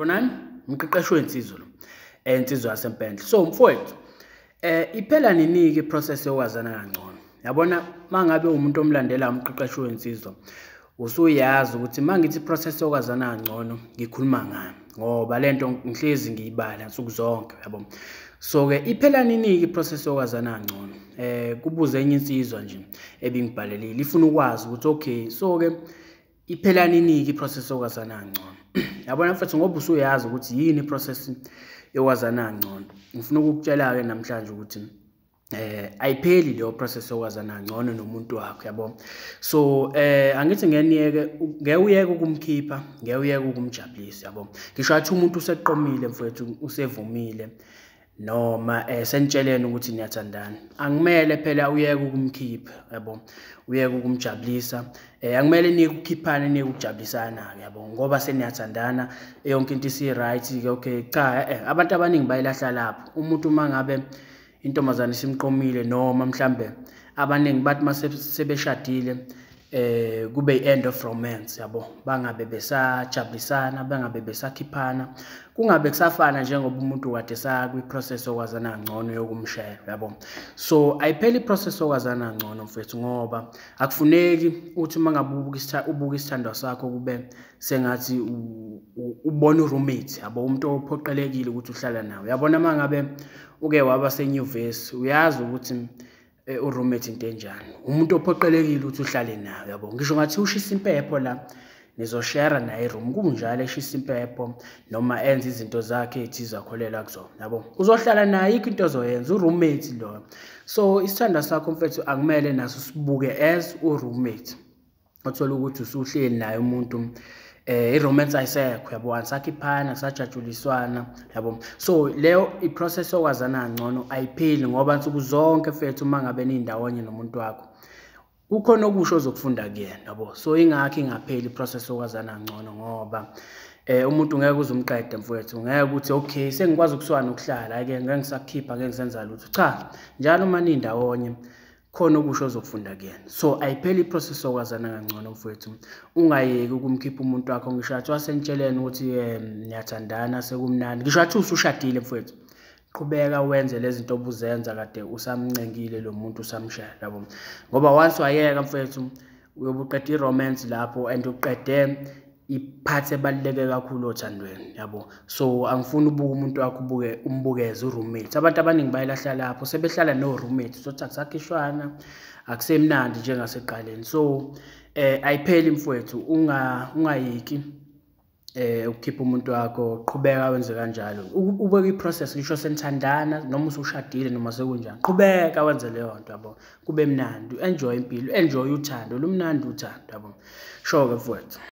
Bonani, umqeqeshi wensizwa lo. Insizwa yaseMpandla. So mfowethu, iphela nini-ke iprocess yokwazana kangcono. Yabona mangabe umuntu omlandela umqeqeshi wensizwa, usuyazi ukuthi mangithi iprocess yokwazana kangcono ngikhuluma ngani ngoba lento ngihlezi ngiyibala nsuku zonke, yabo. So ke iphela nini-ke iprocess yokwazana kangcono. Kubuze enye insizwa nje ebingibhalelile ifuna ukwazi ukuthi okay, so ke iphela nini-ke iprocess yokwazana kangcono. Yabona mfethu, ngoba usuyazi ukuthi yini iprocess yokwazana kangcono, ngifuna ukukutshela-ke namhlanje ukuthi ayipheli leyo process yokwazana kangcono nomuntu wakho, yabo. So angithi ngeke uyeke ukumkhipha, ngeke uyeke ukumjabulisa, yabo. Ngisho athi umuntu useqomile mfethu, usevumile noma senitshelene ukuthi niyathandana, angimele phela uyeke ukumkhipha, yabo, uyeke ukumjabulisa. Angimele niye ukukhiphana, niye ukujabulisana, yabo, ngoba seniyathandana yonke into isi-right ke. Okay, cha, abantu abaningi bayilahla lapho. Umuntu mangabe intombazane simqomile noma mhlambe abaningi bathi masebeshadile kube i-end of romance, yabo, bangabe besajabulisana, bangabe besakhiphana, kungabe kusafana njengoba umuntu kade sakwi-process yokwazana kangcono yokumshaya, yabo. So ayipheli i-process yokwazana kangcono mfethu, ngoba akufuneki uthi mangabe ubuka isithandwa sakho kube sengathi ubona u-roommate, yabo, umuntu ophoqelekile ukuthi uhlala nawe. Yabona mangabe uke waba senyuvesi, uyazi ukuthi u-roommate into enjani, umuntu ophoqelekile ukuthi uhlale nawe, yabo. Ngisho ngathi ushisa impepho la nizoshare naye iroom, kunjalo eshisa impepho noma enza izinto zakhe ethize akholela kuzona, yabo, uzohlala naye, ikho into ozoyenza, u-roommate lo. So isithandwa sakho mfethu akumele naso sibuke as u-roommate, othola ukuthi usuhleli naye umuntu, i-romance ayisekho, yabo, anisakhiphana, akusajatshuliswana, yabo. So leyo iprocess yokwazana kangcono ayipheli, ngoba nsuku zonke mfethu mangabe nindawonye nomuntu wakho kukhona okusho ozokufunda kuyena, yabo. So ingakho ingapheli iprocess yokwazana kangcono, ngoba umuntu ngeke uzumqede mfowethu, ngeke ukuthi okay sengikwazi ukuswana ukuhlala, ake ngeke ngisakhipha, ngeke ngisenza lutho. Cha, njalo manje indawonye khona okusho ozokufunda kuyena. So ayipheli iprocess yokwazana kangcono mfowethu, ungayeki ukumkhipha umuntu wakho. Ngisho athi wasenitshelene ukuthi niyathandana sekumnandi, ngisho athi usushadile mfowethu, qhubeka wenze lezi zinto obuzenza kade usamncengile lo muntu usamshaya, yabo. Ngoba once wayeka mfowethu uyobuqeda i-romance lapho and uqede iphathi ebaluleke kakhulu othandweni, yabo. So angifuni ubuke umuntu wakho umbukeze u-roommate. Abantu abaningi bayilahla lapho, sebehlala no-roommate, sothi akusakhishwana, akusemnandi njengasekuqaleni. So ayipheli mfowethu, ungayeki ukukhipha umuntu wakho, qhubeka wenze kanjalo. Ubeke iprocess, ngisho senithandana noma usushadile noma sekunjani, qhubeka wenze leyo nto, yabo, kube mnandi, enjoy impilo, enjoy uthando, lumnandi uthando, yabo. Sho ke mfowethu.